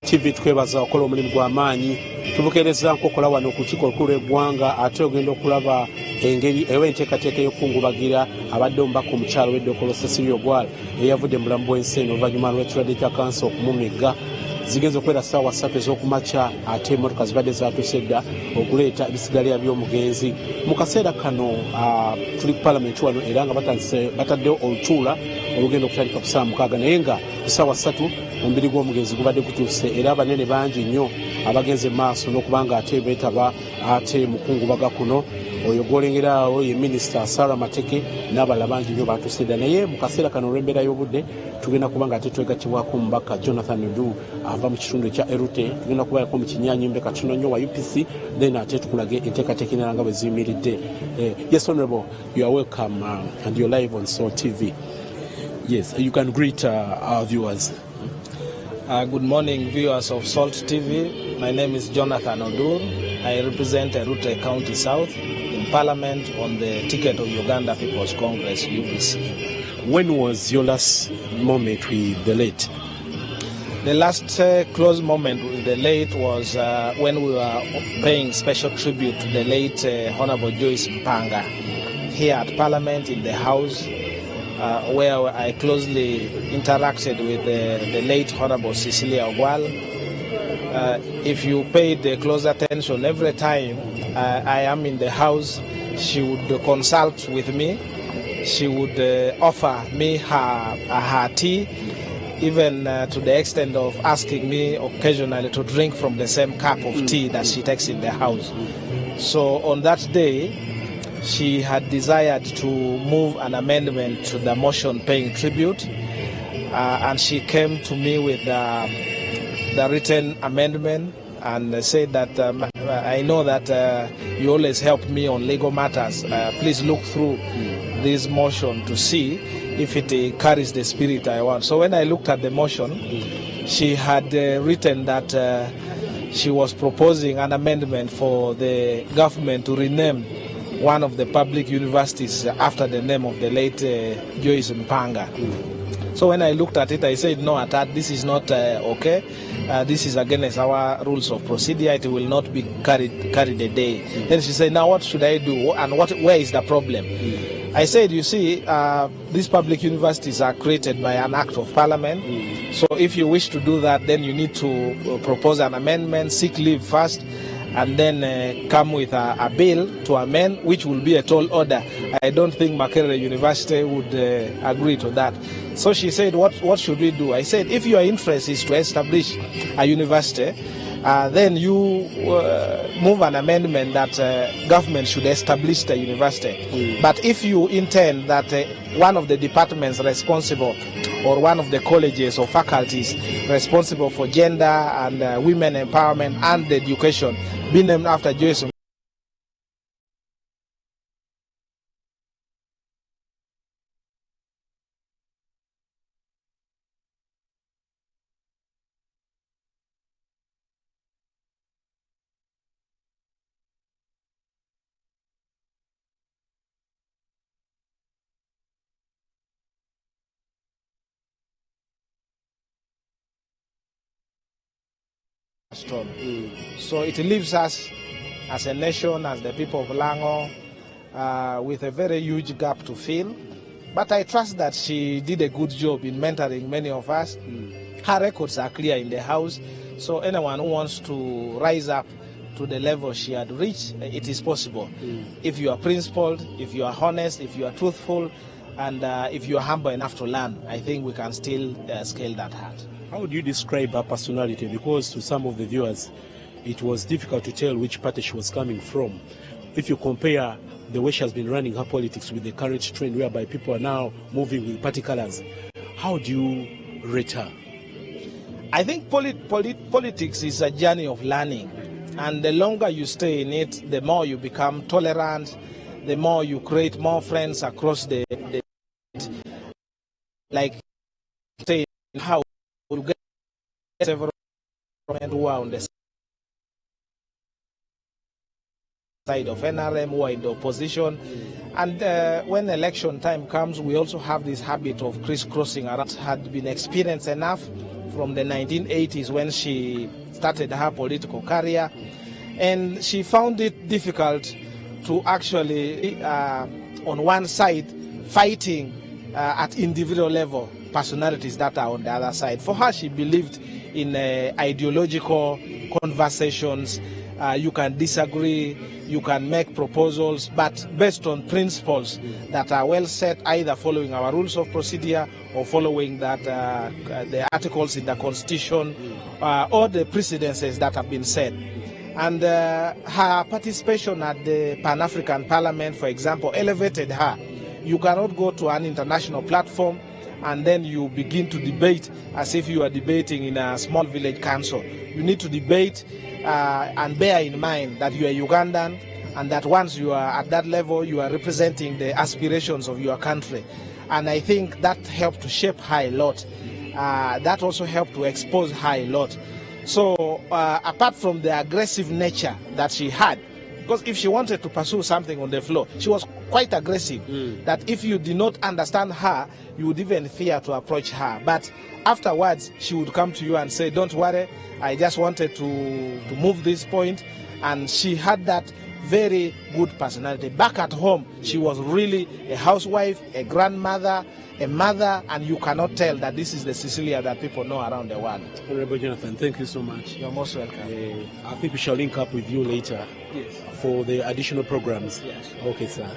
TV twebaza okola omulimu gw'amaanyi tubukereza nkokola wano ku lukiiko olukulu lw'eggwanga ate ogenda okulaba engeri ewa enteekateeka y'okukungubagira abadde omubaka omukyalo w'eddokolo Cecila Ogwal eyavudde mu bulamu bw'ensi eno oluvannyuma lw'ekirwadde kya kansa okumumegga zigenze okwera ssaawa 3 ez'okumakya ate emmotoka zibadde zaatuuse dda okuleeta ebisigalira by'omugenzi mu kaseera kano tuli ku palaamenti wano era nga bataddewo olutuula olugenda okutandika ku ssaawa 6 naye nga ku ssaawa 3 omubiri gw'omugenzi gubadde gutuuse era abanene bangi nnyo abagenze maaso n'okubanga ate beetaba ate mukungubaga kuno oyo gw'olengera awo ye minisita Sarah Mateke n'abalala bangi nnyo baatuuse dda naye mu kaseera kano olw'embeera y'obudde tugenda kuba nga ate twegattibwako omubaka Jonathan Odu ava mu kitundu ekya Erute tugenda kubaako mu kinyaanyimbe katono nnyo wa UPC then ate tukulage enteekateeka endala nga bwe ziyimiridde. Yes, Honourable, you are welcome and you're live on Soul TV. Yes, you can greet our viewers. Good morning, viewers of Salt TV. My name is Jonathan Odur. I represent Erute County South in Parliament on the ticket of Uganda People's Congress, UPC. When was your last moment with the late? The last close moment with the late was when we were paying special tribute to the late Honorable Joyce Mpanga here at Parliament in the House, where I closely interacted with the late Honorable Cecila Ogwal. If you paid close attention, every time I am in the House, she would consult with me. She would offer me her tea, even to the extent of asking me occasionally to drink from the same cup of tea that she takes in the House. So on that day, she had desired to move an amendment to the motion paying tribute, and she came to me with the written amendment and said that I know that you always help me on legal matters. Please look through this motion to see if it carries the spirit I want. So when I looked at the motion, she had written that she was proposing an amendment for the government to rename one of the public universities after the name of the late Joyce Mpanga. So when I looked at it, I said, no, this is not okay. This is against our rules of procedure. It will not be carried a day. Then she said, now what should I do? And where is the problem? I said, you see, these public universities are created by an act of parliament. So if you wish to do that, then you need to propose an amendment, seek leave first, and then come with a bill to amend, which will be a tall order. I don't think Makerere University would agree to that. So she said, what should we do? I said, if your interest is to establish a university, then you move an amendment that government should establish the university. But if you intend that one of the departments responsible or one of the colleges or faculties responsible for gender and women empowerment and education be named after Joyce strong. So it leaves us as a nation, as the people of Lango, with a very huge gap to fill. But I trust that she did a good job in mentoring many of us. Her records are clear in the House. So anyone who wants to rise up to the level she had reached, it is possible. If you are principled, if you are honest, if you are truthful, and if you are humble enough to learn, I think we can still scale that height. How would you describe her personality? Because to some of the viewers, it was difficult to tell which party she was coming from. If you compare the way she has been running her politics with the current trend whereby people are now moving with party colors, how do you rate her? I think politics is a journey of learning. And the longer you stay in it, the more you become tolerant, the more you create more friends across the like say how you get several who are on the side of NRM who are in the opposition. And when election time comes, we also have this habit of crisscrossing around. Had been experienced enough from the 1980s when she started her political career, and she found it difficult to actually, on one side, fighting at individual level personalities that are on the other side. For her, she believed in ideological conversations. You can disagree, you can make proposals, but based on principles that are well set, either following our rules of procedure or following that the articles in the Constitution or the precedences that have been set. And her participation at the Pan-African Parliament, for example, elevated her. You cannot go to an international platform and then you begin to debate as if you are debating in a small village council. You need to debate and bear in mind that you are Ugandan, and that once you are at that level, you are representing the aspirations of your country. And I think that helped to shape her a lot. That also helped to expose her a lot. So apart from the aggressive nature that she had, because if she wanted to pursue something on the floor, she was quite aggressive, that if you did not understand her, you would even fear to approach her. But afterwards, she would come to you and say, don't worry, I just wanted to move this point. And she had that very good personality. Back at home, she was really a housewife, a grandmother, a mother, and you cannot tell that this is the Cecilia that people know around the world. Honorable Jonathan, thank you so much. You're most welcome. I think we shall link up with you later for the additional programs. Yes. Okay, sir.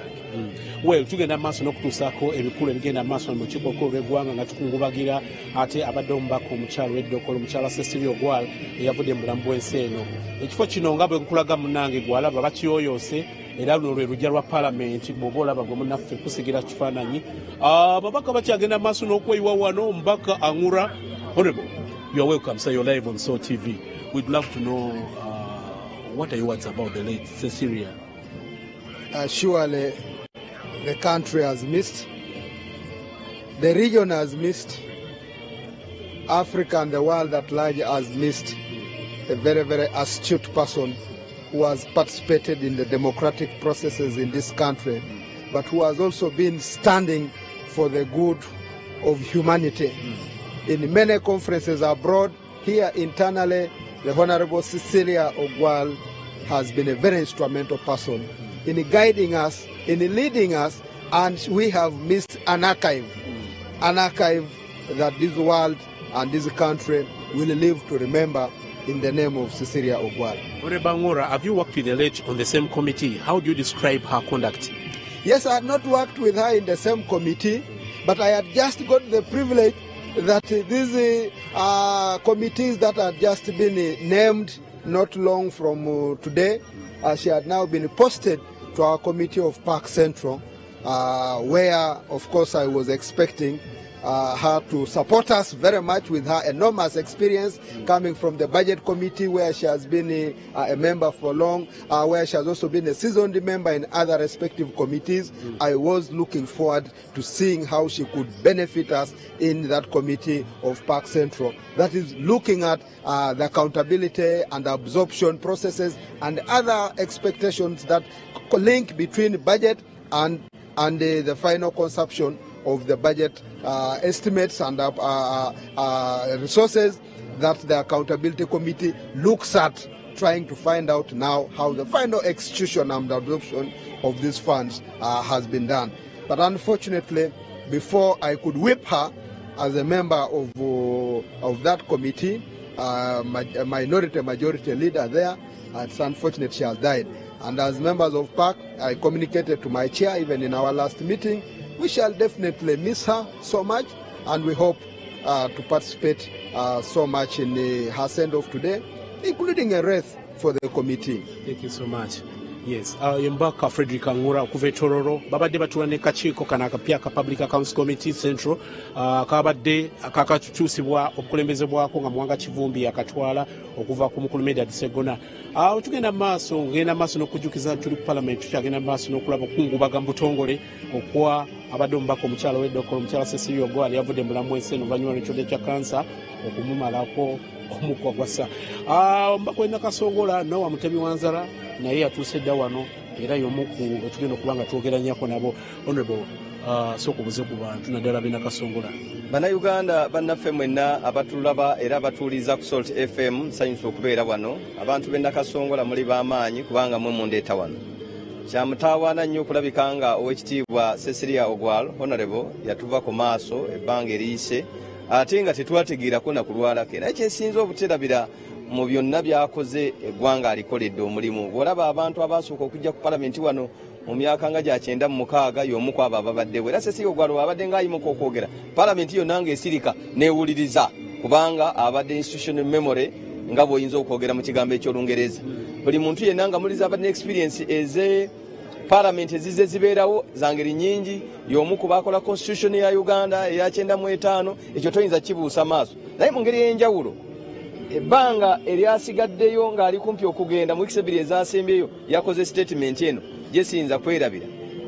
Well, tugenda maaso n'okutuusaako ebikulu ebigenda maaso mu lukiiko olukulu lw'eggwanga nga tukungubagira ate abadde omubaka omukyalo w'eddokolo omukyala Cecila Ogwal eyavudde mu bulamu bw'ensi eno. Ekifo kino nga bwe nkulaga munnange gwalaba bakiyooyoose era luno lwe luggya lwa paalamenti bw'oba olaba gwe munnaffe kusigira kifaananyi. Ababaka bakyagenda maaso n'okweyiwa wano omubaka Angura. Honorable, you are welcome, sir. You're live on Soul TV. We'd love to know what are your words about the late Cecilia? Surely the country has missed, the region has missed, Africa and the world at large has missed a very, very astute person who has participated in the democratic processes in this country, but who has also been standing for the good of humanity. In many conferences abroad, here internally, the Honorable Cecila Ogwal has been a very instrumental person in guiding us, in leading us, and we have missed an archive that this world and this country will live to remember in the name of Cecila Ogwal. Honorable Angura, have you worked with the late on the same committee? How do you describe her conduct? Yes, I had not worked with her in the same committee, but I had just got the privilege that these committees that had just been named not long from today, she had now been posted to our committee of Park Central, where, of course, I was expecting her to support us very much with her enormous experience coming from the budget committee, where she has been a member for long, where she has also been a seasoned member in other respective committees. I was looking forward to seeing how she could benefit us in that committee of Park Central. That is looking at the accountability and absorption processes and other expectations that link between budget and the final consumption of the budget estimates and resources that the Accountability Committee looks at, trying to find out now how the final execution and absorption of these funds has been done. But unfortunately, before I could whip her as a member of that committee, a majority leader there, it's unfortunate she has died. And as members of PAC, I communicated to my chair even in our last meeting. We shall definitely miss her so much, and we hope to participate so much in her send-off today, including a wreath for the committee. Thank you so much. Yes, Mbaka Frederick Angura okuva Tororo babadde batula ne kakiiko kana akapya ka Public Accounts Committee Central kabadde akakakyusibwa okukulembezebwako nga Mwanga Kivumbi akatwala okuva ku mukulu Medad Segona. Tugenda maaso ngenda maaso n'okujjukiza tuli ku Parliament, tukyagenda maaso n'okulaba okungubaga mu butongole okwa abadde omubaka omukyalo w'eddokolo omukyala Cecila Ogwal yavudde mu bulamu bw'ensi eno oluvannyuma lw'ekirwadde kya kansa okumumalako omukwa gwassa. Mbaka w'e Nakasongola Noah Mutebi Wanzala naye yatuuse dda wano era y'omu ku tugenda okubanga twogeranyako nabo. Honorable sokubuze ku bantu naddala bina Kasongola. Bannayuganda bannaffe mwenna abatulaba era abatuuliza ku Salt FM nsanyusa okubeera wano. Abantu b'e Nakasongola muli b'amaanyi kubanga mwe mundeeta wano. Kyamutaawaana nnyo okulabika nga Oweekitiibwa Cecila Ogwal Honorable yatuva ku maaso ebbanga eriyise ate nga tetwategeerako na kulwalako. Naye kyesinza obuterabira mu byonna byakoze eggwanga alikoledde omulimu. Bw'olaba abantu abaasooka okujja ku palamenti wano mu myaka nga gya 96 y'omu ku abo ababaddewo. Era Cecila Ogwal abadde ng'ayimuka okwogera palamenti yonna ng'esirika neewuliriza kubanga abadde institutional memory nga bw'oyinza okwogera mu kigambo eky'Olungereza. Buli muntu yenna nga muliza abadde experience eze palamenti ezize zibeerawo za ngeri nnyingi. Y'omu ku baakola constitution ya Uganda eya 95 ekyo toyinza kibuusa maaso. Naye mu ngeri y'enjawulo ebbanga eryasigaddeyo ng'ali kumpi okugenda mu weeks 2 ezasembyeyo yakoze statement eno gyesinza kwerabira.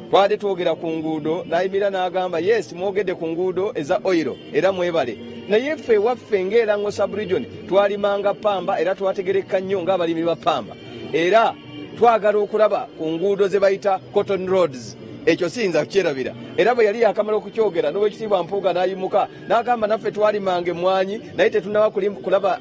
Twade twogera ku nguudo n'ayimira n'agamba yes mwogedde ku nguudo eza oil era mwebale. Naye ffe waffe ng'Erango sub-region twalimanga pamba era twategereka nnyo ng'abalimi ba pamba. Era twagala okulaba ku nguudo ze bayita cotton roads. Ekyo siyinza kukyerabira. Era bwe yali yakamala okukyogera n'Oweekitiibwa Mpuuga n'ayimuka n'agamba naffe twalimange mwanyi naye tetunnaba kulaba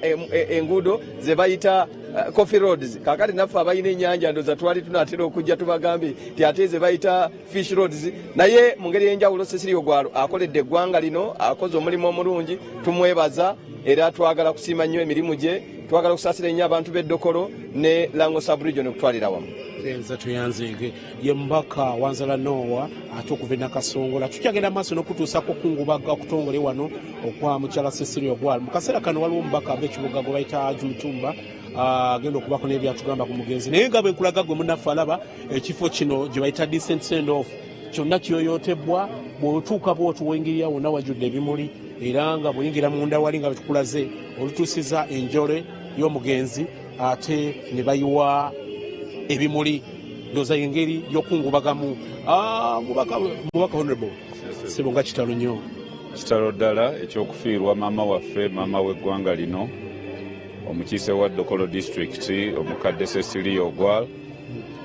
enguudo ze bayita coffee roads. Kaakati naffe abalina ennyanja ndoza twali tunaatera okujja tubagambye ti ate ze bayita fish roads. Naye mu ngeri y'enjawulo Cecila Ogwal akoledde eggwanga lino, akoze omulimu omulungi, tumwebaza era twagala kusiima nnyo emirimu gye, twagala kusaasira ennyo abantu b'eddokolo ne Lango sub-region okutwalira wamu. Enza tuyanzege ye mbaka Wanzala Noah ate okuva e Nakasongola. Tukyagenda maaso n'okutuusako Okukungubagira okutongole wano okwa mukyala Cecila Ogwal. Mu kaseera kano waliwo omubaka ab'ekibuga gwe bayita Haji Mutumba agenda okubako n'ebyatugamba ku mugenzi. Naye nga bwe nkulaga gwe munnaffe alaba ekifo kino gye bayita decent send off kyonna kiyoyootebwa. Bw'otuuka bw'otuwengirira wonna wajjudde ebimuli era nga bw'oyingira munda wali nga betukulaze olutuusiza enjole y'omugenzi ate ne bayiwa ebimuli. Ndoza engeri y'okungubagamu. Mubaka Honorable Sibonga kitalo nnyo. Kitalo ddala ekyokufiirwa maama waffe, maama w'eggwanga lino, omukiise wa Dokolo District omukadde Cecila Ogwal.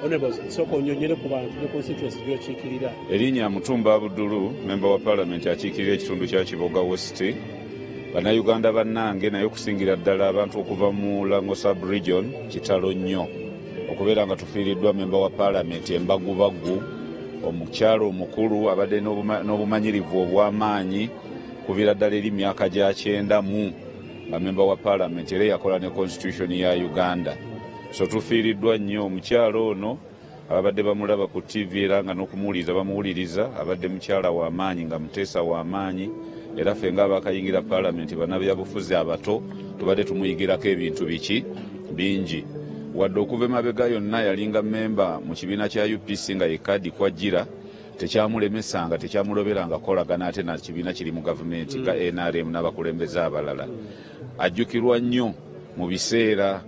Honorable sooka onnyonnyole ku bantu ne constituency gy'okiikirira. Erinnya Mutumba Abudulu, memba wa palamenti akiikirira ekitundu kya Kiboga West. Bannayuganda bannange naye okusingira ddala abantu okuva mu Lango sub-region kitalo nnyo okubeera nga tufiiriddwa memba wa palamenti embagubagu, omukyalo omukulu abadde n'obumanyirivu obw'amaanyi kuviira ddala eri myaka gya 90 nga memba wa palamenti era yakola ne constitution ya Uganda. So tufiiriddwa nnyo omukyalo ono abadde bamulaba ku TV era nga n'okumuwuliriza bamuwuliriza abadde mukyala w'amaanyi nga muteesa w'amaanyi era ffe ng'abakayingira palamenti bannabyabufuzi abato tubadde tumuyigirako ebintu biki bingi. Wadde okuva emabega yonna yalinga memba mu kibiina kya UPC nga yekadi kwajjira tekyamulemesanga tekyamuloberanga kolagana ate na kibiina kiri mu gavumenti nga NRM n'abakulembeze abalala. Ajjukirwa nnyo mu biseera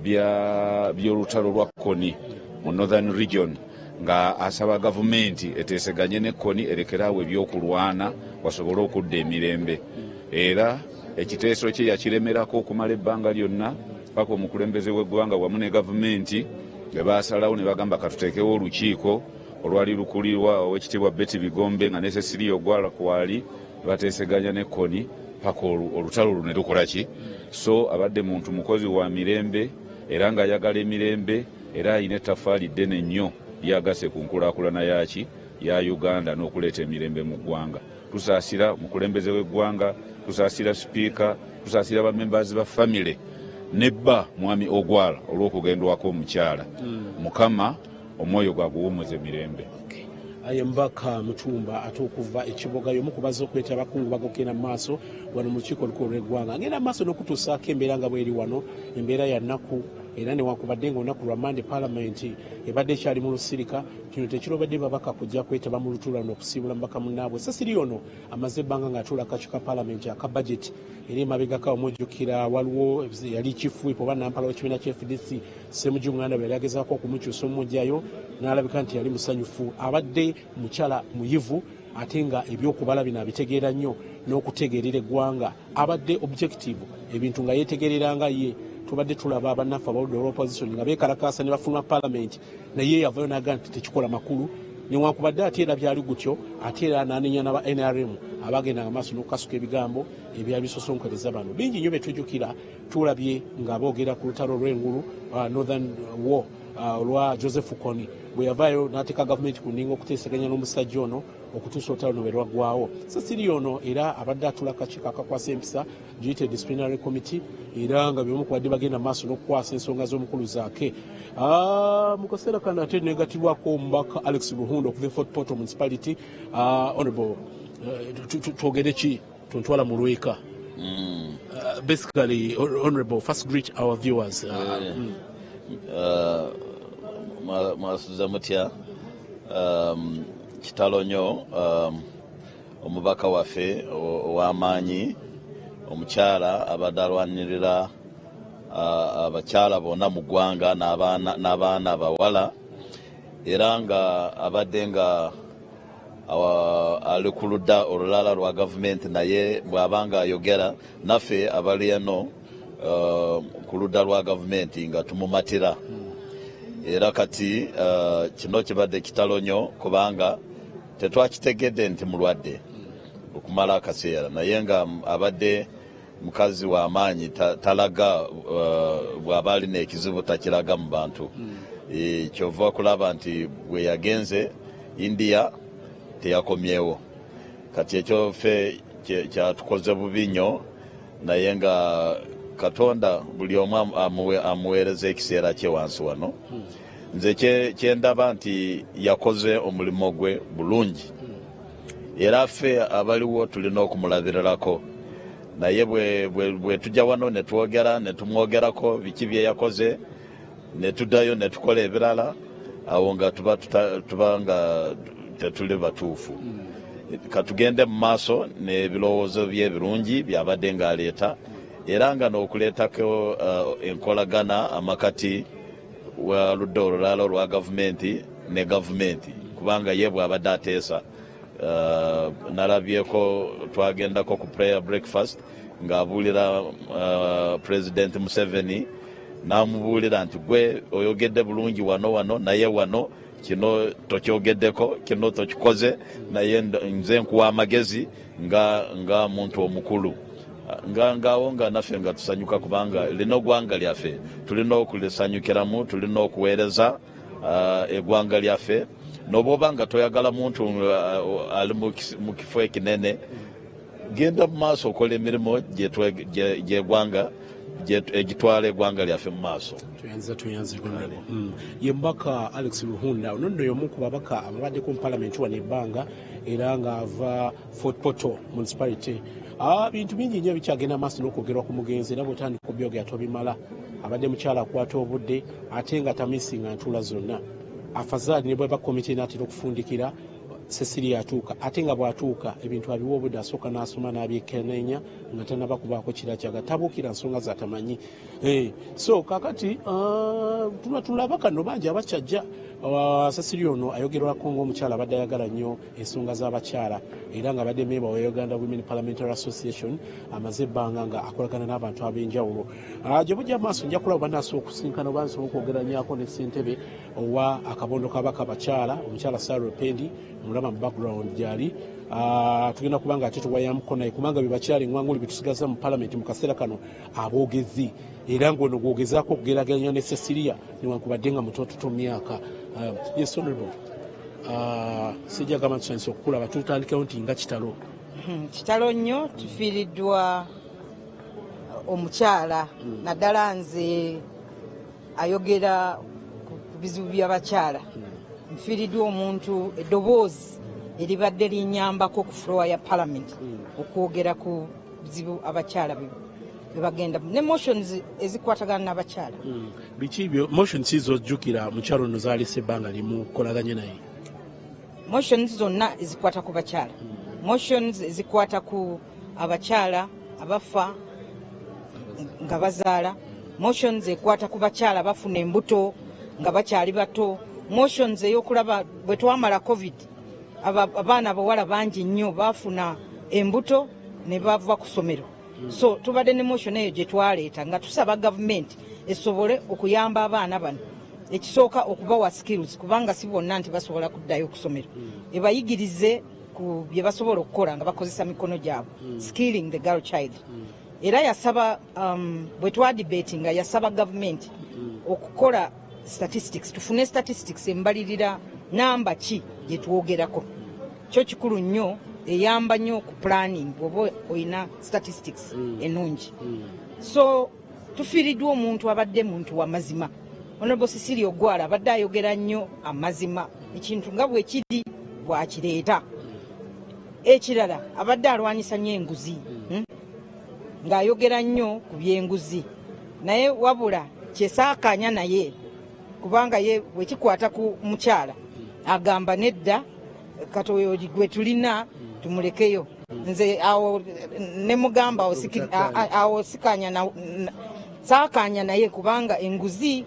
by'olutalo lwa Koni mu Northern Region nga asaba gavumenti eteeseganye ne Koni erekeraawo ebyokulwana wasobole okudda emirembe. Era ekiteeso kye yakiremerako okumala ebbanga lyonna paka omukulembeze w'eggwanga wamu ne gavumenti bwe baasalawo ne bagamba katuteekewo olukiiko olwali lukulirwa Oweekitiibwa Betty Bigombe nga ne Cecila Ogwal kwali bateeseganya ne Koni paka olutalo luno ne lukola ki. So abadde muntu mukozi wa mirembe era ng'ayagala emirembe era alina ettafaali ddene nnyo lyagase ku nkulaakulana yaki ya Uganda n'okuleeta emirembe mu ggwanga. Tusaasira omukulembeze w'eggwanga, tusaasira sipiika, tusaasira bamembazi ba famire nebba mwami Ogwal olw'okugendwako omukyala. Mukama omwoyo gwaguwumuza emirembe. Aye mbaka Mutumba ate okuva ekiboga y'omu ku bazze okweta abakungubaga okugenda mu maaso wano mu lukiiko olukulu lw'eggwanga. Ngenda mu maaso n'okutuusaako embeera nga bw'eri wano, embeera ya nnaku era newankubadde ng'olunaku lwa Mande palamenti ebadde ekyali mu lusirika kino tekirobadde babaka kujja kwetaba mu lutuula n'okusiibula mubaka munnaabwe. Cecila ono amaze ebbanga ng'atuula akakiiko ka palamenti aka budget era emabegaka omujjukira waliwo yali kifuipo oba nampala w'ekibiina kya FDC Ssemujjunganda bwe yali agezaako okumukyusa omujjayo n'alabika nti yali musanyufu. Abadde mukyala muyivu ate nga ebyokubala bino abitegeera nnyo n'okutegeerera eggwanga. Abadde objective ebintu nga yeetegereranga ye tubadde tulaba abannaffe abawudde olw'opposition nga beekalakaasa ne bafuna paalamenti naye yavayo n'aga nti tekikola makulu newankubadde ate era byali gutyo ate era n'anenya n'aba NRM abagendanga maaso n'okukasuka ebigambo ebyali bisosonkereza bano bingi nnyo betujjukira tulabye nga boogera ku lutalo lw'engulu Northern War olwa Joseph Kony bwe yavaayo n'ateeka gavumenti ku nninga okuteesaganya n'omusajja ono okutuusa olutalo luno bwe lwaggwawo. Cecila ono era abadde atula akakiiko akakwasa empisa giyite disciplinary committee era nga beomu kubadde bagenda maaso n'okukwasa ensonga z'omukulu zaake. Mu kaseera kano ate negativwako omubaka Alex Ruhunda okuva Fort Portal municipality. Honorable twogere ki tuntwala mu lweka. Basically, Honorable, first greet our viewers. Mwasuza mutya kitalo nnyo omubaka waffe ow'amaanyi omukyala abadde alwanirira abakyala bonna mu ggwanga n'abaana abawala era nga abadde nga ali ku ludda olulala lwa gavumenti naye bw'abanga ayogera naffe abali eno ku ludda lwa gavumenti nga tumumatira era kati kino kibadde kitalo nnyo kubanga tetwakitegedde nti mulwadde okumala akaseera naye nga abadde mukazi w'amaanyi talaga bw'aba alina ekizibu takiraga mu bantu kyova kulaba nti bwe yagenze India teyakomyewo kati ekyo ffe kyatukoze bubi nnyo naye nga Katonda buli omu amuweereza ekiseera kye wansi wano nze kyendaba nti yakoze omulimu gwe bulungi era ffe abaliwo tulina okumulabirirako naye bwe tujja wano ne twogera ne tumwogerako biki bye yakoze ne tuddayo ne tukola ebirala awo nga tuba nga tetuli batuufu katugende mu maaso n'ebirowoozo bye ebirungi byabadde ng'aleeta era nga n'okuleetako enkolagana amakati wa ludda olulala olwa gavumenti ne gavumenti kubanga ye bw'abadde ateesa nalabyeko twagendako ku prayer breakfast ng'abuulira President Museveni n'amubuulira nti gwe oyogedde bulungi wano naye wano kino tokyogeddeko kino tokikoze naye nze nkuwa amagezi nga muntu omukulu ngaawo nga naffe nga tusanyuka kubanga lino ggwanga lyaffe tulina okulisanyukiramu tulina okuweereza eggwanga lyaffe n'oba nga toyagala muntu ali mu kifo ekinene genda mu maaso okola emirimu gy'eggwanga egitwala eggwanga lyaffe mu maaso. Tuyanze ye mubaka Alex Ruhunda ono nno y'omu ku babaka ababaddeko mu paalamenti wano ebbanga era ng'ava Fort Portal municipality. Bintu bingi nnyo bikyagenda maaso n'okwogerwa ku mugenzi era bw'otandika okubyogera tobimala abadde mukyala akwata obudde ate nga tamisinga ntuula zonna afazaali ne bweba komiti n'atera okufundikira Cecila atuuka ate nga bw'atuuka ebintu abiwa obudde asooka n'asoma n'abyekenneenya nga tannabakubaako kirakyaga tabuukira nsonga zatamanyi so kakati tulaba kano bangi abakyajja Cecila ono ayogerwako ng'omukyala abadde ayagala nnyo ensonga z'abakyala era nga abadde memba wa Uganda Women Parliamentary Association amaze ebbanga nga akolagana n'abantu ab'enjawulo gye bujja maaso nja kulaba banaasobola okusinkana oba nsobola okwogeranyako ne ssentebe owa akabondo kabaka abakyala omukyala Sarah Pendi mulaba mu background gyali tugenda kubanga ate tuwayamuko naye kubanga bebakyala eŋŋwanguli betusigaza mu paalamenti mu kaseera kano aboogezi era ng'ono gwogezaako okugeraganya ne Cecila newankubadde nga mutototo myaka. Yes, Honorable. Sijja gamba tusanyisa okukulaba tutandikewo nti nga kitalo. Kitalo nnyo tufiiriddwa omukyala naddala nze ayogera ku bizibu by'abakyala. Nfiiriddwa omuntu eddoboozi eribadde linnyambako ku floor ya paalamenti okwogera ku bizibu abakyala bebagenda ne motions ezikwatagana n'abakyala. Biki ebyo motions zojjukira mukyalo nno zaalese ebbanga limu kolaganye naye? Motions zonna ezikwata ku bakyala. Motions ezikwata ku abakyala abafa nga bazaala. Motions ekwata ku bakyala bafuna embuto nga bakyali bato. Motions ey'okulaba bwe twamala COVID abaana abawala bangi nnyo bafuna embuto ne bava ku ssomero So tubadde ne motion eyo gye twaleeta nga tusaba gavumenti esobole okuyamba abaana bano ekisooka okubawa skills kubanga si bonna nti basobola kuddayo okusomera ebayigirize ku bye basobola okukola nga bakozesa mikono gyabwe skilling the girl child era yasaba bwe twadebatinga yasaba gavumenti okukola statistics tufune statistics embalirira namba ki gye twogerako kyo kikulu nnyo eyamba nnyo ku planning oba oyina statistics ennungi so tufiiriddwa omuntu abadde muntu wa mazima Honorable Cecila Ogwal abadde ayogera nnyo amazima ekintu nga bwe kiri bwakireeta ekirala abadde alwanyisa nnyo enguzi ng'ayogera nnyo ku by'enguzi naye wabula kyesaakanya naye kubanga ye bwekikwata ku mukyala agamba nedda katoyo gwe tulina tumulekeyo nze awo ne mugamba awo saakanya naye kubanga enguzi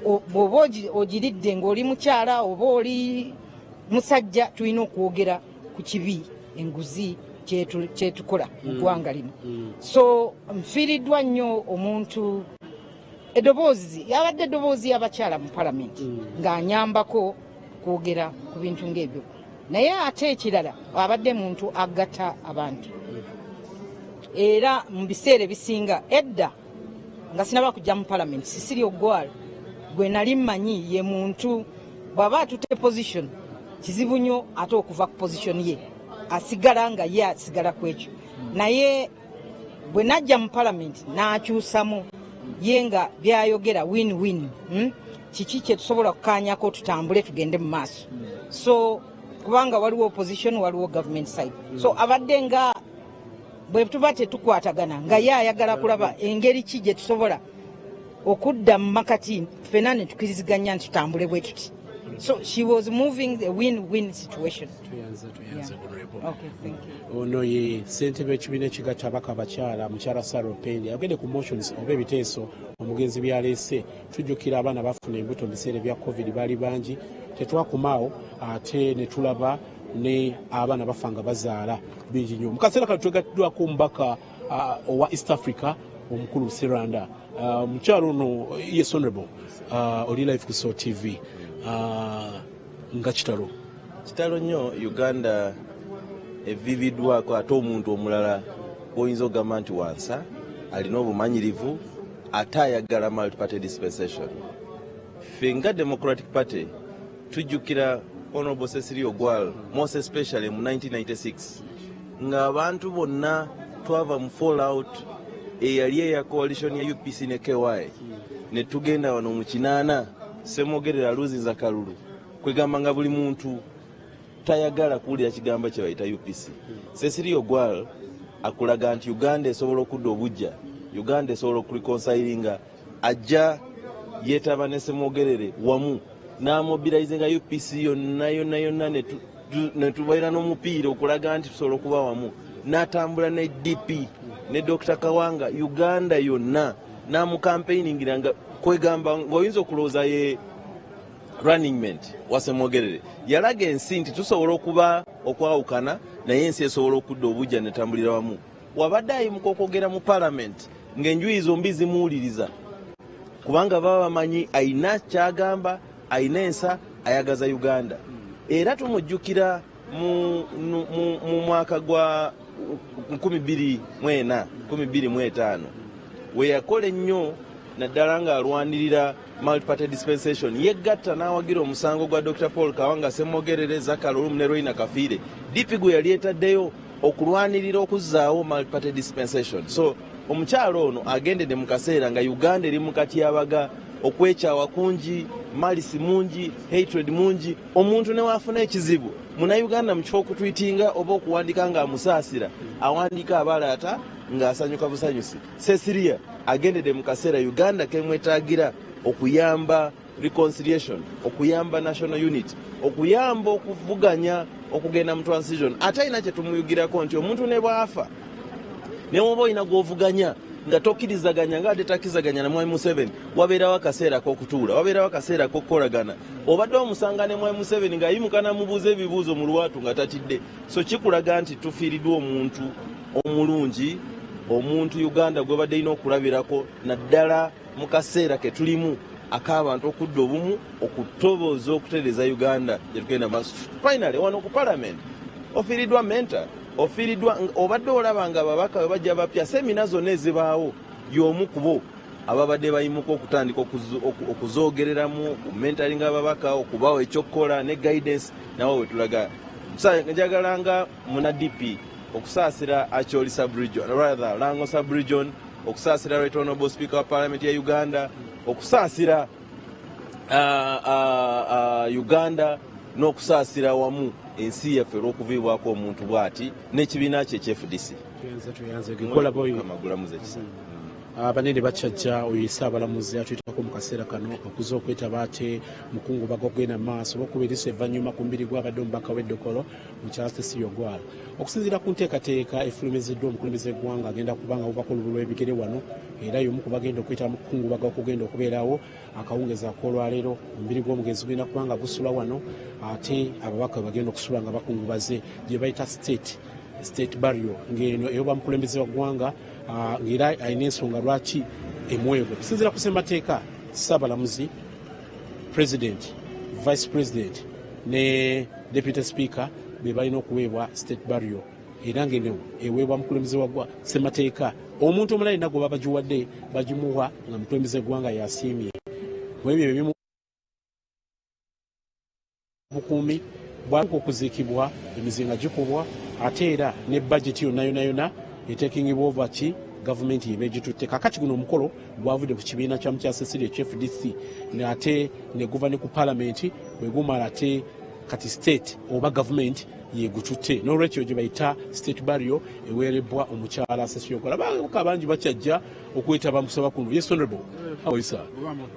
bw'oba ogiridde ng'oli mukyala oba oli musajja tulina okwogera ku kibi enguzi kyetukola mu ggwanga lino so nfiiriddwa nnyo omuntu eddoboozi yabadde eddoboozi y'abakyala mu palamenti ng'anyambako kwogera ku bintu ng'ebyo naye ate ekirala abadde muntu agatta abantu era mu biseera ebisinga edda nga sinaba kujja mu palamenti Cecila Ogwal gwe nali mmanyi ye muntu bw'aba atutte position kizibu nnyo ate okuva ku position ye asigala nga ye asigala ku ekyo naye bwe najja mu palamenti n'akyusamu ye nga byayogera win-win kiki kye tusobola kukaanyako tutambule tugende mu maaso so kubanga waliwo opposition waliwo government side so abadde nga bwe tuba tetukwatagana nga ye ayagala kulaba engeri ki gye tusobola okudda mu makati ffena ne tukiriziganya nti tutambule bwe tuti so she was moving the win-win situation. Okay, thank you. Ono ye ssentebe ekibiina ekigatta abaka abakyala mukyala Sarah Opendi agende ku motions oba ebiteeso omugenzi byaleese tujjukira abaana bafuna embuto mu biseera bya covid baali bangi tetwakumaawo ate ne tulaba ne abaana bafa nga bazaala bingi nnyo mu kaseera kano twegattiddwako omubaka owa East Africa omukulu Seranda mukyalo ono yes honorable oli live ku Soul TV nga kitalo nnyo Uganda evividdwako ate omuntu omulala oyinza okugamba nti wansa alina obumanyirivu ate ayagala multi-party dispensation. Ffe nga Democratic Party tujjukira Honorable Cecila Ogwal most especially mu 1996 ng'abantu bonna twava mu fallout eyali eya coalition ya UPC ne KY ne tugenda wano mu kinaana Semogerera Luzinza Kalulu kwegamba nga buli muntu tayagala kuwulira kigambo kye bayita UPC. Cecila Ogwal akulaga nti Uganda esobola okudda obujja, Uganda esobola okulikonsayiringa, ajja yeetaba ne Semogerere wamu n'amobilizinga UPC yonna ne tubaira n'omupiira okulaga nti tusobola okuba wamu, n'atambula ne DP ne Dr. Kawanga Uganda yonna n'amukampeyingira nga kwegamba ng'oyinza okulowooza ye running mate wa Semogerere yalaga ensi nti tusobola okuba okwawukana naye ensi esobola okudda obujja ne tambulira wamu. Wabadde ayimuka okwogera mu palamenti ng'enjuyi zombi zimuwuliriza kubanga baba bamanyi ayina kyagamba, ayina ensa, ayagaza Uganda. Era tumujjukira mu mwaka gwa 2024-2025 we yakola ennyo naddala ng'alwanirira multi-party dispensation yegatta n'awagira omusango gwa Dr. Paul Kawanga Semogerere Zakalulu ne Roina Kafiire DP gwe yali etaddeyo okulwanirira okuzzaawo multi-party dispensation. So omukyalo ono agendedde mu kaseera nga Uganda eri mu katyabaga, okwekyawa kungi, malisi mungi, hatred mungi, omuntu ne waafuna ekizibu Munnayuganda mu kifo okutwitinga oba okuwandika ng'amusaasira awandika abalaata ng'asanyuka busanyusi. Cecilia agendedde mu kaseera Uganda kemwetaagira okuyamba reconciliation, okuyamba national unity, okuyamba okuvuganya okugenda mu transition. Ate ayina kye tumuyugirako nti omuntu ne bw'afa ne woba oyina gw'ovuganya nga tokkirizaganya nga ate takizaganya na Mwai Museveni, wabeerawo akaseera k'okutuula, wabeerawo akaseera k'okukolagana. Obadde omusanga ne Mwai Museveni ng'ayimuka n'amubuuza ebibuuzo mu lwatu nga tatidde. So kikulaga nti tufiiriddwa omuntu omulungi, omuntu Uganda gwe badde ina okulabirako naddala mu kaseera ke tulimu ak'abantu okudda obumu okutoboza okutereeza Uganda gye tugenda maaso. Finally wano ku Parliament ofiiriddwa mentor, ofiiriddwa obadde olaba nga ababaka bwe bajja bapya semina zonna ezibaawo y'omu ku bo ababadde bayimuka okutandika okuzoogereramu kumentalinga ababaka okubawo ekyokukola ne guidance nawo we tulaga. Njagala nga muna DP okusaasira Acholi sub-region, rather Lango sub-region, okusaasira Right Honorable Speaker wa Parliament ya Uganda, okusaasira Uganda n'okusaasira wamu ensi yaffe olw'okuviibwako omuntu bw'ati n'ekibiina kye FDC. Abanene bakyajja oyo Ssaabalamuzi atuyitako mu kaseera kano okuza okwetaba ate mukungubaga okugenda mu maaso olw'okubiriisa evvannyuma ku mbiri gw'abadde omubaka w'eddokolo mukyala Cecila Ogwal. Okusinziira ku nteekateeka efulumiziddwa omukulembeze w'eggwanga agenda kubanga obubaka olubu lw'ebigere wano era y'omu ku bagenda okwetaba mu kukungubaga okugenda okubeerawo akawungeezi ak'olwaleero ombiri gw'omugenzi gugenda kubanga gusula wano ate ababaka bagenda okusula nga bakungubaze gye bayita state barrio ng'eno eyoba mukulembeze wa ggwanga ng'era alina ensonga lwaki emwewe. Okusinziira ku ssemateeka Ssaabalamuzi, President, Vice President ne Deputy Speaker be balina okuweebwa state barrio era ng'eno eweebwa mukulembeze wa ssemateeka. Omuntu omulala yenna gwe baba bagiwadde bagimuwa nga mukulembeze w'eggwanga yasiimye. Mu ebyo ebimu bukuumi bwaka okuziikibwa emizinga gikubwa ate era ne budget yonna etekingibwa over ki gavumenti yebe gitutte. Kakati guno omukolo gwavudde ku kibiina kya mukyala Cecila FDC ate ne guva ne ku Parliament bwe gumala ate kati state oba gavumenti yegututte n'olwekyo gye bayita state barrio eweerebbwa omukyala Cecila Ogwal. Ababaka bangi bakyajja okwetaba musaba kuno. Yes, Honorable. How is that?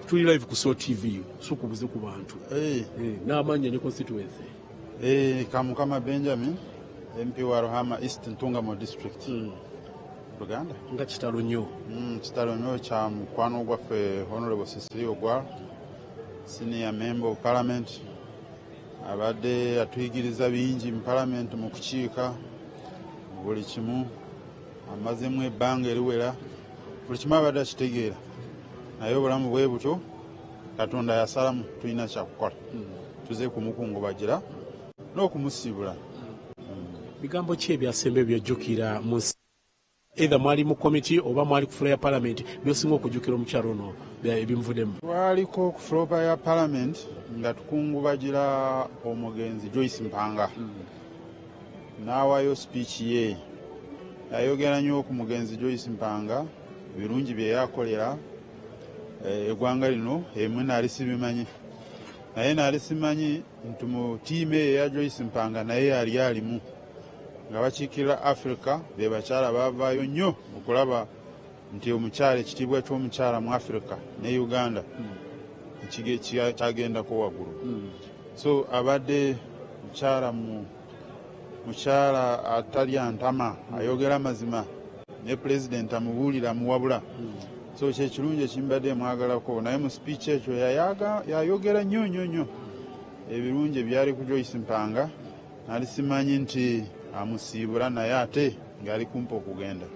Tuli live ku SOT TV sukubuze ku bantu n'amanya ne constituency. Kamukama Benjamin MP wa Ruhama East Ntungamo District. Buganda. Nga kitalo nnyo. Kitalo nnyo kya mukwano gwaffe Honorable Cecila Ogwal, Senior Member of Parliament. Abadde atuyigiriza bingi mu Parliament mu kukiika buli kimu amazemu ebbanga eriwera buli kimu abadde akitegeera naye obulamu bwe butyo Katonda yasalamu tulina kyakukola tuze kumukungubagira n'okumusiibula. Bigambo ki ebyasembe byojjukira mu either mwali mu committee oba mwali ku floor ya Parliament byosinga okujjukira omukyalo ono ebimuvuddemu? Twaliko ku floor ya Parliament nga tukungubagira omugenzi Joyce Mpanga n'awaayo speech ye yayogera nnyo ku mugenzi Joyce Mpanga birungi bye yakolera eggwanga lino emu naali sibimanyi naye naali simanyi nti mu tiimu eyo eya Joyce Mpanga naye yali alimu nga bakiikirira Africa be bakyala baavaayo nnyo okulaba nti omukyala ekitiibwa ky'omukyala mu Africa ne Uganda kyagendako waggulu. So abadde mukyala atali antama ayogera mazima ne President amubuulira amuwabula. So kyekirungi ekimbadde mwagalako naye mu speech ekyo yayogera nnyo ebirungi ebyali ku Joyce Mpanga nali simanyi nti amusiibula naye ate ng'ali kumpa okugenda.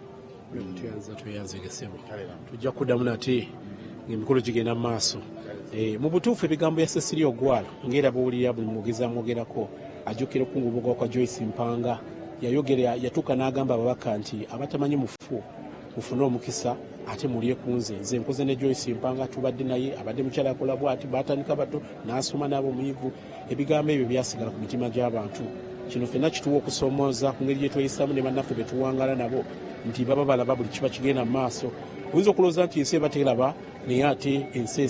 Tujja kuddamu nate ng'emikolo gigenda mu maaso. Mu butuufu ebigambo ya Cecila Ogwal ng'era bw'owulira buli mugezi amwogerako ajjukira okungubaga kwa Joyce Mpanga yatuuka n'agamba ababaka nti abatamanyi mufune omukisa ate mulye ku nze nkoze ne Joyce Mpanga tubadde naye abadde mukyala akola bw'ati baatandika bato n'asoma n'abo muyivu. Ebigambo ebyo byasigala ku mitima gy'abantu. Kino ffenna kituwa okusoomooza ku ngeri gye tweyisaamu ne bannaffe be tuwangala nabo nti baba balaba buli kiba kigenda mu maaso. Oyinza okulowooza nti ensi eba teraba naye ate ensi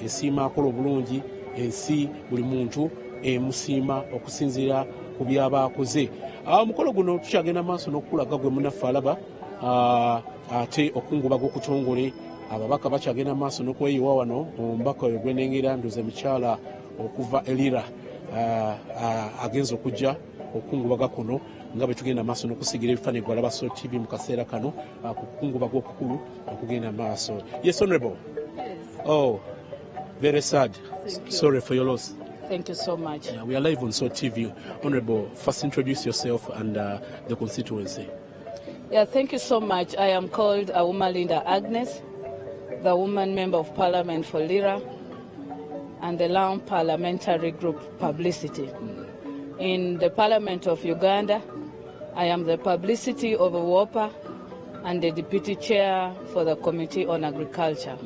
esiima akola obulungi, ensi buli muntu emusiima okusinziira ku byaba akoze. Omukolo guno tukyagenda maaso n'okukulaga gwe munnaffe alaba ate okungubaga okutongole ababaka bakyagenda maaso n'okweyiwa wano omubaka oyo gwenengera nduze mukyala okuva Elira agenza okujja okungubaga kuno nga bwe tugenda maaso n'okusigira ebifaananyi gwalaba SOT TV mu kaseera kano ku kukungubaga okukulu okugenda maaso. Yes, Honorable. Oh, very sad. Sorry for your loss. Thank you so much. We are live on SOT TV. Honorable, first introduce yourself and the constituency. Yeah, thank you so much. I am called Awuma Linda Agnes, the woman member of parliament for Lira and the Lawn Parliamentary Group Publicity. In the Parliament of Uganda, I am the publicity of WOPA and the deputy chair for the Committee on Agriculture.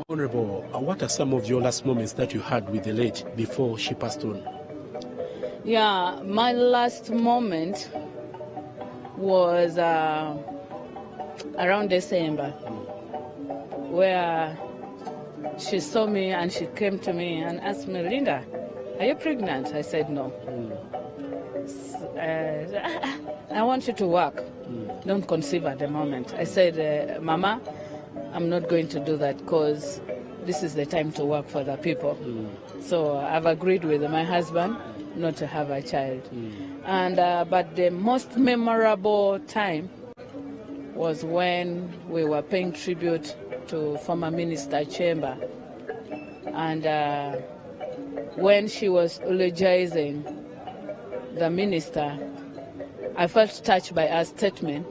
Honorable, what are some of your last moments that you had with the late before she passed on? Yeah, my last moment was around December, where she saw me and she came to me and asked me, Linda, are you pregnant? I said no. I want you to work. Don't conceive at the moment. I said, Mama, I'm not going to do that because this is the time to work for the people. So I've agreed with my husband not to have a child. And but the most memorable time was when we were paying tribute to former Minister Chamber. And when she was eulogizing the minister, I felt touched by her statement,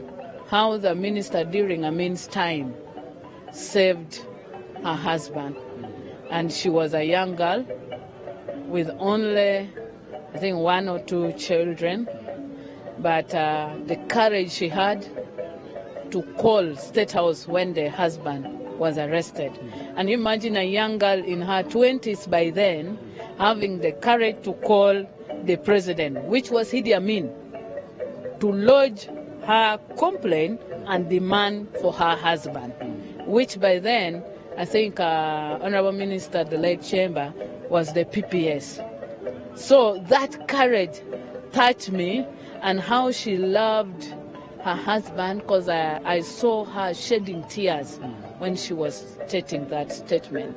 how the minister during Amin's time saved her husband. And she was a young girl with only, I think, 1 or 2 children. But the courage she had to call State House when the husband was arrested. And imagine a young girl in her 20s by then having the courage to call the president, which was Idi Amin, to lodge her complaint and demand for her husband, which by then, I think Honorable Minister, the late Chamber, was the PPS. So that courage touched me, and how she loved her husband, because I saw her shedding tears when she was stating that statement.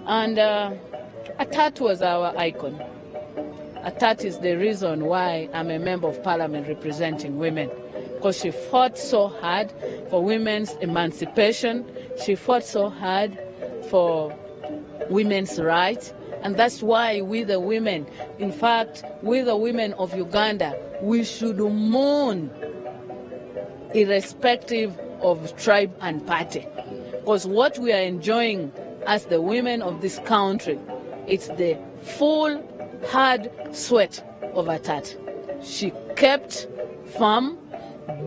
And Atat was our icon. Atat is the reason why I'm a member of parliament representing women, because she fought so hard for women's emancipation. She fought so hard for women's rights. And that's why we the women, in fact, we the women of Uganda, we should mourn irrespective of tribe and party. Because what we are enjoying as the women of this country, it's the full hard sweat of Atat. She kept firm,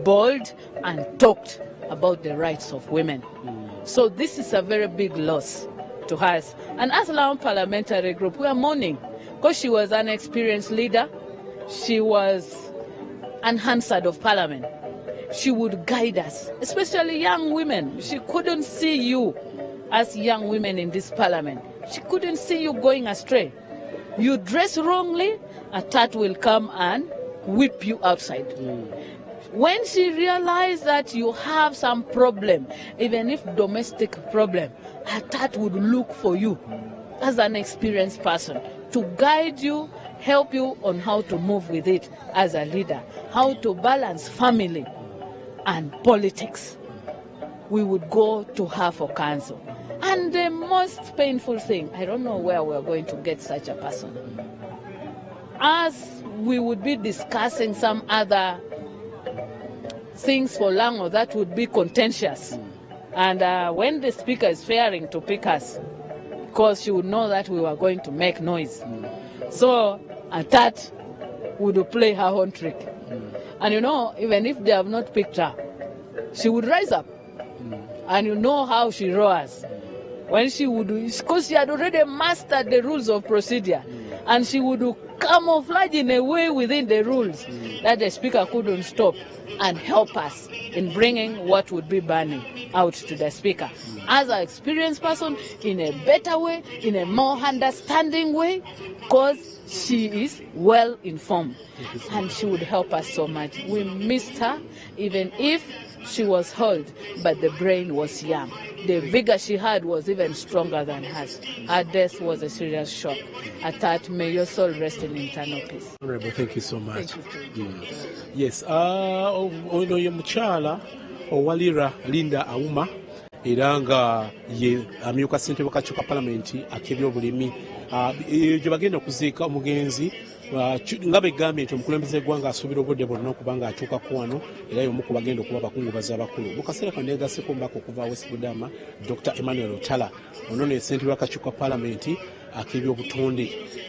bold, and talked about the rights of women. So this is a very big loss to us. And as Lawn Parliamentary Group, we are mourning, because she was an experienced leader. She was an Hansard of Parliament. She would guide us, especially young women. She couldn't see you as young women in this parliament. She couldn't see you going astray. You dress wrongly, Atat will come and whip you outside. When she realized that you have some problem, even if domestic problem, Atat would look for you as an experienced person to guide you, help you on how to move with it as a leader, how to balance family and politics. We would go to her for counsel. And the most painful thing, I don't know where we're going to get such a person. As we would be discussing some other things for Lango that would be contentious. And when the speaker is fearing to pick us, because she would know that we were going to make noise. So Atat would play her own trick. And you know, even if they have not picked her, she would rise up. And you know how she roars. When she would, because she had already mastered the rules of procedure. And she would camouflage in a way within the rules that the speaker couldn't stop and help us in bringing what would be burning out to the speaker. As an experienced person, in a better way, in a more understanding way, because she is well informed. And she would help us so much. We missed her, even if she was old, but the brain was young. The vigor she had was even stronger than hers. Her death was a serious shock. Atat, may your soul rest in eternal peace. Honorable, thank you so much. Thank you. Yes, ono ye mukyala owalira Linda Awuma era nga ye amyuka ssentebe w'akakiiko ka palamenti ak'ebyobulimi gye bagenda okuziika omugenzi nga begambye nti omukulembeze eggwanga asuubira obudde bwonna okuba nga akyukako wano era y'omu ku bagenda okuba abakungubazi abakulu. Mu kaseera kano neegasseko omubaka okuva West Budama Dr. Emmanuel Otala, ono ne ssentebe w'akakiiko ka paalamenti ak'ebyobutonde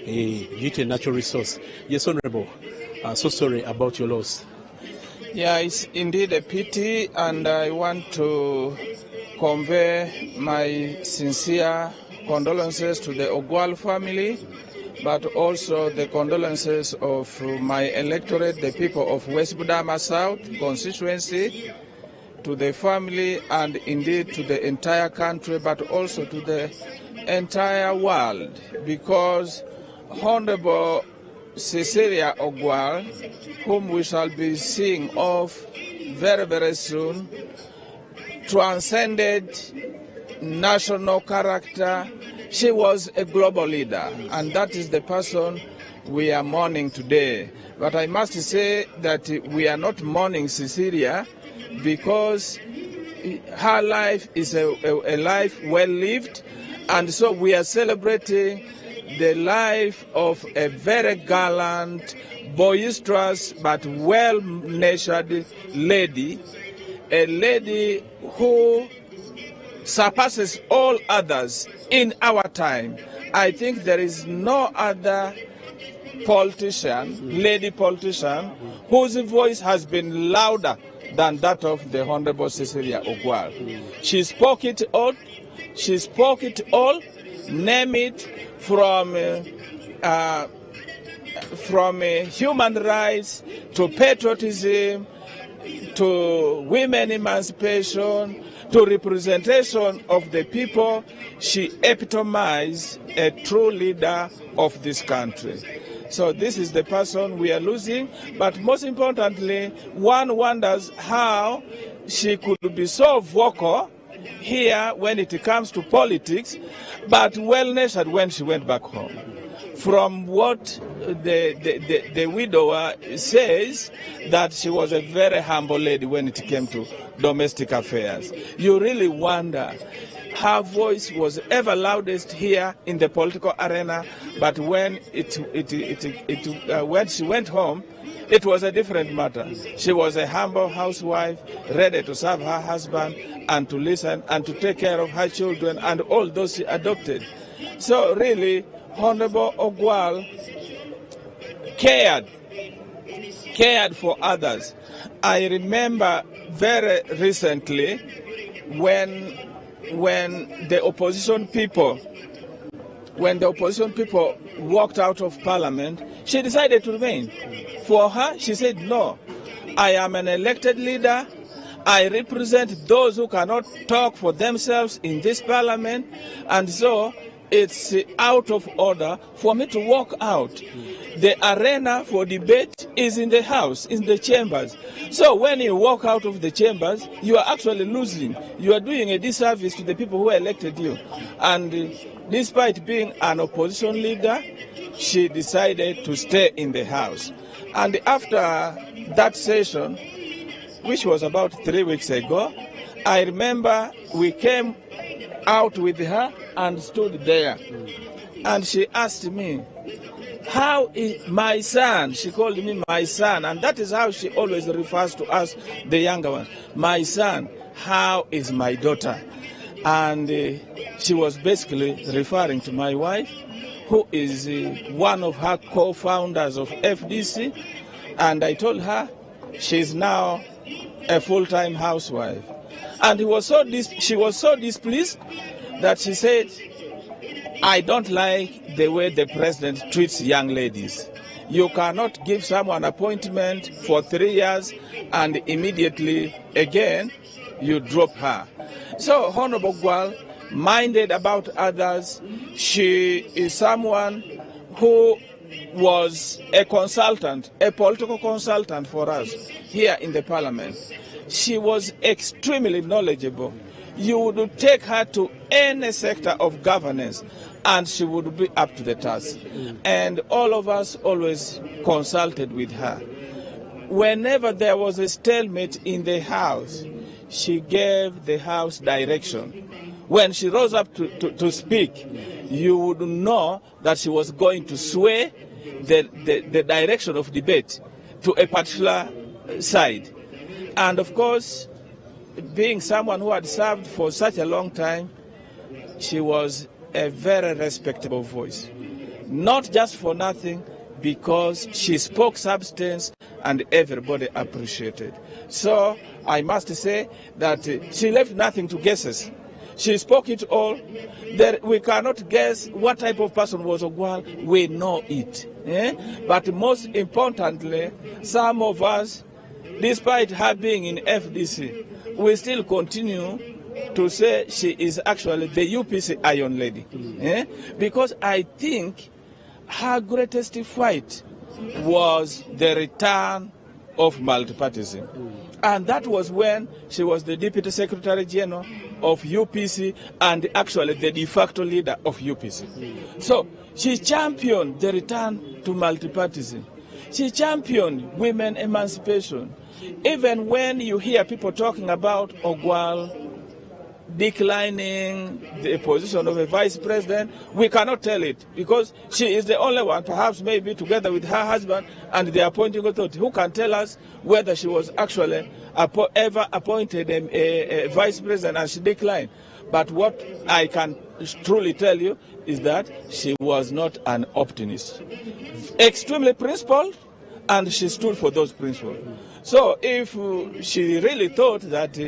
giyite natural resource. Yes, Honourable, so sorry about your loss. Yeah, it's indeed a pity, and I want to convey my sincere condolences to the Ogwal family, but also the condolences of my electorate, the people of West Budama South constituency, to the family and indeed to the entire country, but also to the entire world, because Honorable Cecila Ogwal, whom we shall be seeing off very, very soon, transcended national character. She was a global leader, and that is the person we are mourning today. But I must say that we are not mourning Cecilia because her life is a life well lived, and so we are celebrating the life of a very gallant, boisterous, but well-natured lady, a lady who surpasses all others in our time. I think there is no other politician, lady politician, whose voice has been louder than that of the Honorable Cecila Ogwal. She spoke it all. She spoke it all. Name it from human rights to patriotism to women emancipation to representation of the people. She epitomized a true leader of this country. So this is the person we are losing, but most importantly, one wonders how she could be so vocal here when it comes to politics, but well-natured when she went back home. From what the widower says, that she was a very humble lady when it came to domestic affairs. You really wonder. Her voice was ever loudest here in the political arena, but when when she went home, it was a different matter. She was a humble housewife, ready to serve her husband and to listen and to take care of her children and all those she adopted. So really, Honorable Ogwal cared for others. I remember very recently when the opposition people walked out of parliament, she decided to remain. For her, she said, no, I am an elected leader. I represent those who cannot talk for themselves in this parliament, and so it's out of order for me to walk out. The arena for debate is in the house, in the chambers. So when you walk out of the chambers, you are actually losing. You are doing a disservice to the people who elected you. And despite being an opposition leader, she decided to stay in the house. And after that session, which was about 3 weeks ago, I remember we came out with her and stood there. And she asked me, how is my son? She called me my son, and that is how she always refers to us, the younger ones. My son, how is my daughter? And she was basically referring to my wife, who is one of her co-founders of FDC, and I told her she's now a full-time housewife. And she was so displeased that she said, I don't like the way the president treats young ladies. You cannot give someone an appointment for 3 years and immediately again you drop her. So Honorable Ogwal minded about others. She is someone who was a consultant, a political consultant for us here in the parliament. She was extremely knowledgeable. You would take her to any sector of governance and she would be up to the task. And all of us always consulted with her. Whenever there was a stalemate in the house, she gave the house direction. When she rose up to speak, you would know that she was going to sway the direction of debate to a particular side. And of course, being someone who had served for such a long time, she was a very respectable voice. Not just for nothing, because she spoke substance and everybody appreciated. So I must say that she left nothing to guesses. She spoke it all. We cannot guess what type of person was Ogwal. We know it. But most importantly, some of us, despite her being in FDC, we still continue to say she is actually the UPC Iron Lady. Because I think her greatest fight was the return of multipartyism. And that was when she was the Deputy Secretary General of UPC and actually the de facto leader of UPC. So she championed the return to multipartyism. She championed women emancipation. Even when you hear people talking about Ogwal declining the position of a vice president, we cannot tell it because she is the only one, perhaps maybe together with her husband and the appointing authority, who can tell us whether she was actually ever appointed a vice president and she declined. But what I can truly tell you is that she was not an optimist. Extremely principled, and she stood for those principles. So if she really thought that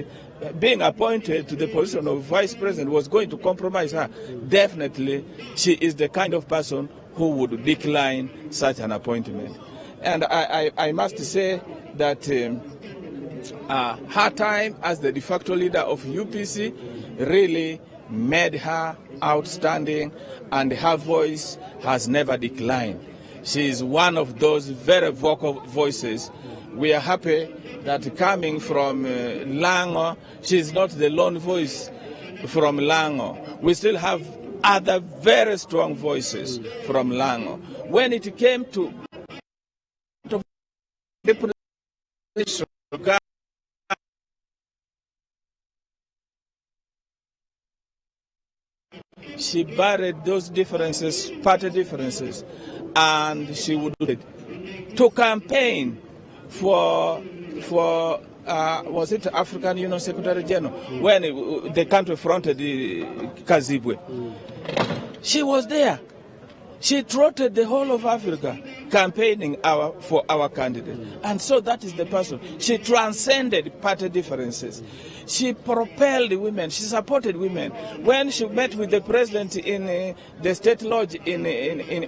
being appointed to the position of vice president was going to compromise her, definitely she is the kind of person who would decline such an appointment. And I must say that her time as the de facto leader of UPC really made her outstanding, and her voice has never declined. She is one of those very vocal voices. We are happy that coming from Lango, she is not the lone voice from Lango. We still have other very strong voices from Lango. When it came to she buried those differences, party differences, and she would do it to campaign for was it African Union Secretary General when the country fronted Kazibwe. She was there. She trotted the whole of Africa campaigning for our candidate. And so that is the person. She transcended party differences. She propelled women. She supported women. When she met with the president in the state lodge in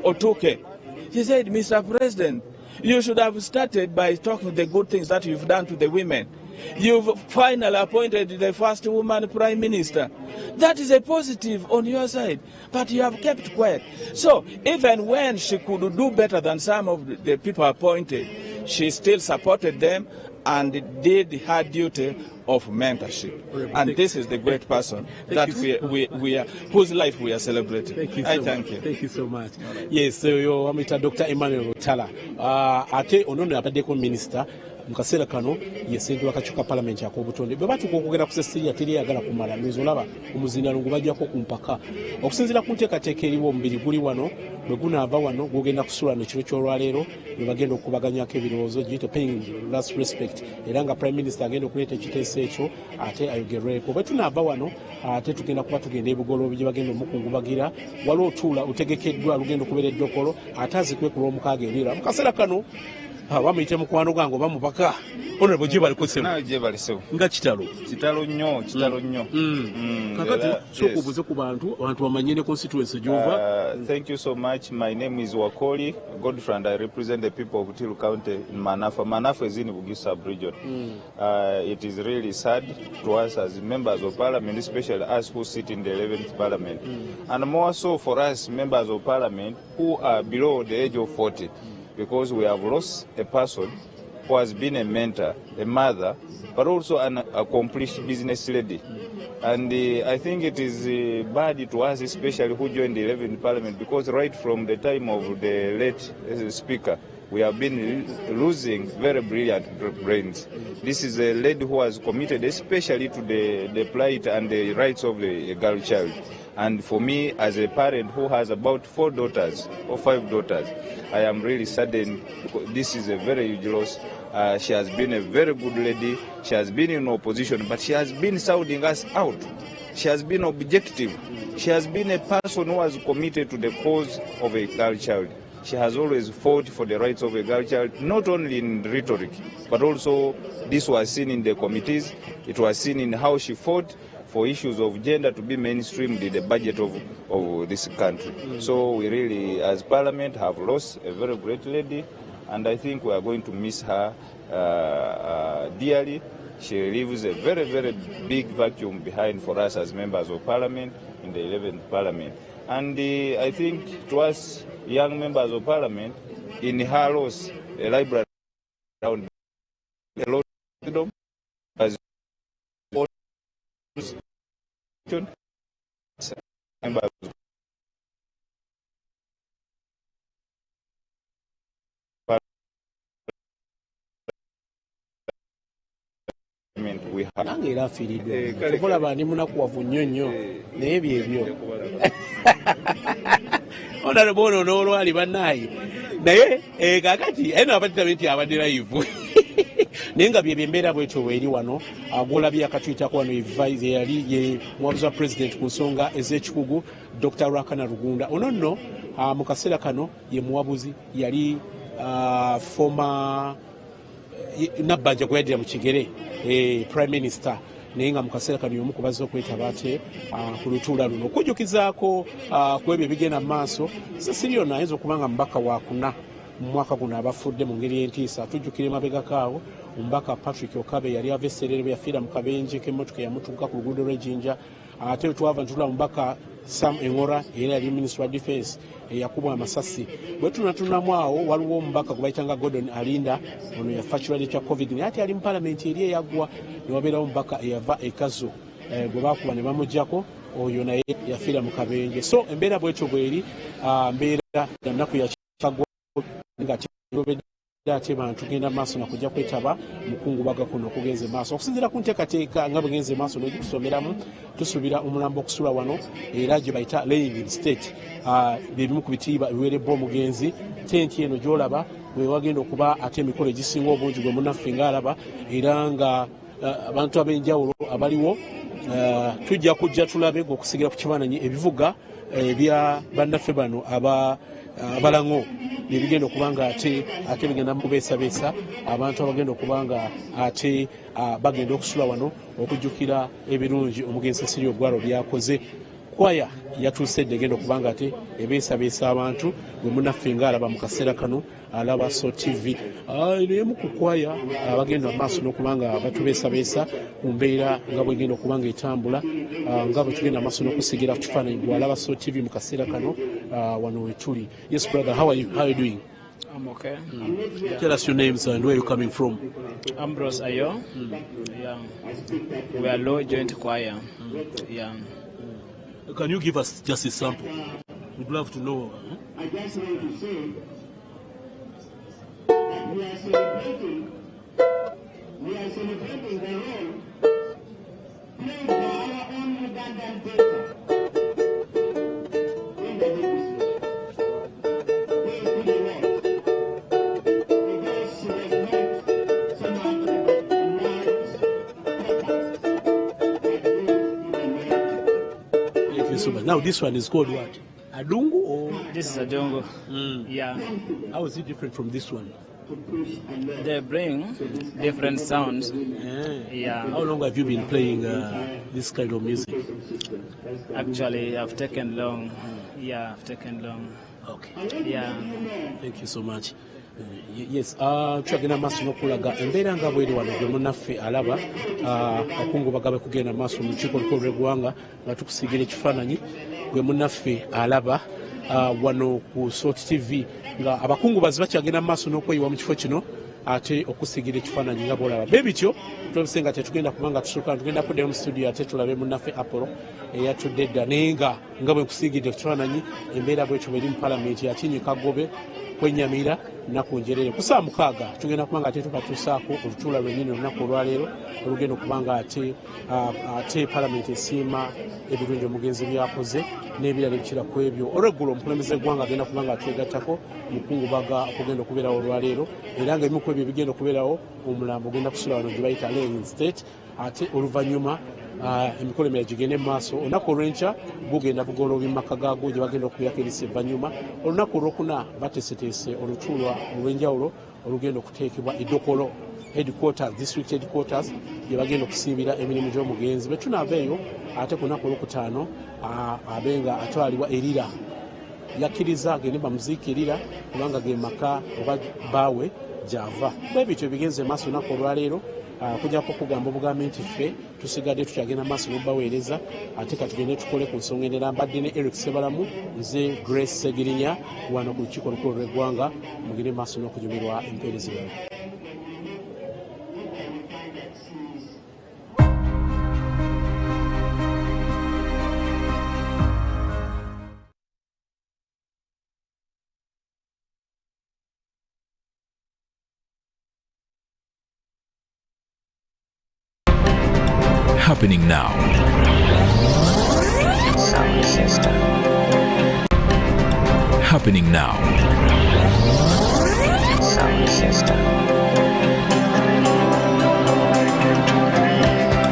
Otuke, she said, Mr. President, you should have started by talking the good things that you've done to the women. You've finally appointed the first woman prime minister. That is a positive on your side, but you have kept quiet. So even when she could do better than some of the people appointed, she still supported them and did her duty of mentorship. And this is the great person that we are, whose life we are celebrating. Thank you so much. Thank you. Thank you so much. Yes, so yo amita Dr. Emmanuel Rutala. Ate onono abaddeko minister mukaseera kano yesenge wakakyuka palamenti ak'obutonde bwe batuuka okwogera ku Cecilia teriyagala kumala lwezo olaba omuzindaalo ngubajjako ku mpaka okusinziira ku nteekateeka eriwo omubiri guli wano bwe gunaava wano gugenda kusula nekiro ky'olwaleero bwe bagenda okubaganyako ebirowoozo giyite paying last respect era nga prime minister agenda okuleeta ekiteeso ekyo ate ayogerweko bwe tunaava wano ate tugenda kuba tugenda ebigolo gye bagenda omukungubagira waliwo otuula otegekeddwa lugenda okubeera eddokolo ate azikwe ku lw'omukaaga eriira mu kaseera kano bamuyite mukwano gwange oba mubaka honorable gye balisebu nga kitalo nnyo kakati sooka obuze ku bantu bamanye ne constituency gy'ova. Thank you so much. My name is Wakoli Godfrey and I represent the people of Tilu County in Manafa. Manafa is in Bugi sub-region. It is really sad to us as members of parliament, especially us who sit in the 11th parliament, and more so for us members of parliament who are below the age of 40. Because we have lost a person who has been a mentor, a mother, but also an accomplished business lady. And I think it is bad to us, especially who joined the 11th Parliament, because right from the time of the late Speaker, we have been losing very brilliant brains. This is a lady who has committed especially to the plight and the rights of the girl child. And for me, as a parent who has about 4 daughters or 5 daughters, I am really saddened because this is a very huge loss. She has been a very good lady. She has been in opposition, but she has been sounding us out. She has been objective. She has been a person who was committed to the cause of a girl child. She has always fought for the rights of a girl child, not only in rhetoric, but also this was seen in the committees. It was seen in how she fought for issues of gender to be mainstreamed in the budget of this country. So we really, as Parliament, have lost a very great lady, and I think we are going to miss her dearly. She leaves a very, very big vacuum behind for us as members of Parliament in the 11th Parliament. And I think to us young members of Parliament, in her loss, a library around a lot of freedom as members we have. Nange era afiiriddwa okulaba ndi munakuwavu nnyo nnyo naye byebyo onalo bono n'olwali bannaayi naye kaakati ayina abatitabe nti abadde live naye nga byebyo embeera bwetyo bweri wano gwolabye akatuyitako wano yali ye muwabuzi wa pulezidenti ku nsonga ez'ekikugu Dr. Rakana Rugunda ono nno mu kaseera kano ye muwabuzi yali former Nabbanja gwe yaddira mu kigere prime minister naye nga mu kaseera kano y'omu ku bazze okwetaba ate ku lutuula luno okujjukizaako ku ebyo ebigenda mu maaso Cecila ono ayinza okuba nga mubaka wakuna mu mwaka guno abafudde mu ngeri y'entiisa tujjukire mabegakaawo omubaka Patrick Okabe yali ava esserere bwe yafiira mu kabenje k'emmotoka yamutugga ku luguudo lw'ejjinja ate twava ntula mubaka Sam Engora era yali minister wa defense yakubwa amasasi bwe tunatunamu awo waliwo omubaka gwe bayitanga Gordon Alinda ono yafa kirwadde kya covid naye ate ali mu palamenti eri eyaggwa ne wabeerawo omubaka eyava ekazo gwe baakuba ne bamuggyako oyo naye yafiira mu kabenje so embeera bwetyo bweri mbeera ya nnaku yakagwa nga ate bantu genda maaso nakujja kwetaba mukungubaga kuno okugenze maaso okusinziira ku nteekateeka nga bwegenze maaso n'egikusomeramu tusuubira omulambo okusula wano era gye bayita laying in state byebimu ku bitiibwa biweerebbwa omugenzi tenti eno gy'olaba bwe wagenda okuba ate emikolo egisinga obungi gwe munnaffe ng'alaba era nga abantu ab'enjawulo abaliwo tujja kujja tulabe ng'okusigira ku kifaananyi ebivuga ebya bannaffe bano abalango nebigenda okuba nga ate bigenda mu kubeesabeesa abantu abagenda okuba nga ate bagenda okusula wano okujjukira ebirungi omugenzi Cecila Ogwal byakoze kwaya yatuuse egenda okuba nga ate ebeesabeesa abantu bwe munnaffe ng'alaba mu kaseera kano alaba so TV emu ku kwaya abagenda maaso n'okuba nga batubeesabeesa ku mbeera nga bwegenda okuba nga etambula nga bwe tugenda maaso n'okusigira ku kifaananyi gwe alaba so TV mu kaseera kano wano we tuli. Yes brother, how are you doing? I'm okay. Tell us your names and where you're coming from. Ambrose Ayo. Yeah. We are Low Joint Choir. Yeah. Can you give us just a sample? We'd love to know. I just want to say we are celebrating the role played by our own Ugandan theatre in the legislature. They did a lot. Because she was not so much a nice Thank you so much. Now this one is called what? Adungu or? This is Adungu. Yeah. How is it different from this one? They bring different sounds. Yeah. How long have you been playing this kind of music? Actually, I've taken long. Yeah, I've taken long. Okay. Yeah. Thank you so much. Yes, twagenda maaso n'okulaga embeera nga bweri wano gwe munnaffe alaba Okukungubaga bwe kugenda maaso mu lukiiko olukulu lw'eggwanga nga tukusigira ekifaananyi gwe munnaffe alaba wano ku Salt TV nga abakungubazi bakyagenda maaso n'okweyiwa mu kifo kino ate okusigira ekifaananyi nga bw'olaba bwe bityo tulabise nga tetugenda kubanga tusooka tugenda kuddayo mu studio ate tulabe munnaffe Apollo eyatudde edda naye nga bwe nkusigidde ekifaananyi embeera bwetyo bweri mu palamenti yatinye Kagobe kwenyamira nnaku njerere ku saa 6 tugenda kubanga ate tubatuusaako olutuula lwennyini olunaku olwaleero olugenda okubanga ate palamenti esiima ebirungi omugenzi byakoze n'ebirala ebikira ku ebyo. Olweggulo omukulembeze gw'eggwanga agenda kubanga atwegattako mukungubaga okugenda okubeerawo olwaleero, era ng'ebimu ku ebyo ebigenda okubeerawo omulambo ogenda kusula wano gye bayita laying state, ate oluvannyuma emikolo emirala gigende mu maaso. Olunaku olw'enkya gugenda bugolooba mu maka gaago gye bagenda okuyako ebisa evvannyuma. Olunaku olwokuna bateeseteese olutuulwa olw'enjawulo olugenda okuteekebwa Idokolo headquarters, district headquarters gye bagenda okusiibira emirimu gy'omugenzi. Bwe tunaava eyo ate ku lunaku olwokutaano abenga atwalibwa erira, yakkiriza agende bamuziika erira kubanga ge maka oba baawe gy'ava. Bwe bityo bigenze maaso olunaku olwaleero. Kujjako kugamba obugambi nti ffe tusigadde tukyagenda maaso n'obaweereza, ate katugende tukole ku nsonga endala. Mbadde ne Eric Sebalamu, nze Grace Segirinya wano ku lukiiko olukulu lw'eggwanga, mugende maaso n'okunyumirwa empeereza yawe. Happening now. Sound system. Happening now. Sound system.